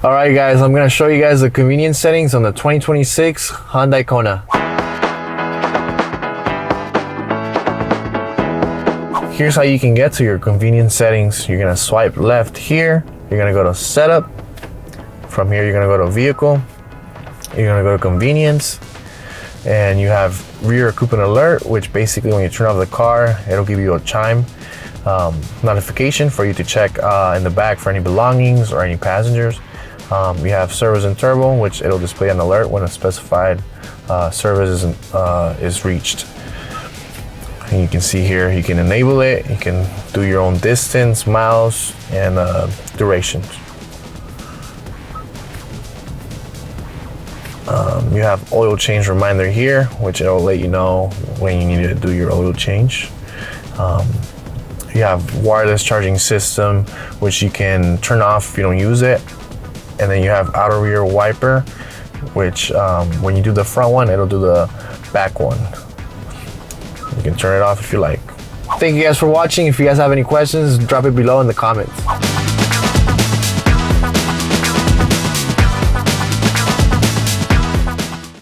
All right, guys, I'm gonna show you guys the convenience settings on the 2026 Hyundai Kona. Here's how you can get to your convenience settings. You're gonna swipe left here. You're gonna go to setup. From here, you're gonna go to vehicle. You're gonna go to convenience. And you have rear occupant alert, which basically when you turn off the car, it'll give you a chime notification for you to check in the back for any belongings or any passengers. We have service and turbo, which it'll display an alert when a specified service is reached. And you can see here, you can enable it. You can do your own distance, miles, and durations. You have oil change reminder here, which it'll let you know when you need to do your oil change. You have wireless charging system, which you can turn off if you don't use it. And then you have outer rear wiper, which when you do the front one, it'll do the back one. You can turn it off if you like. Thank you guys for watching. If you guys have any questions, drop it below in the comments.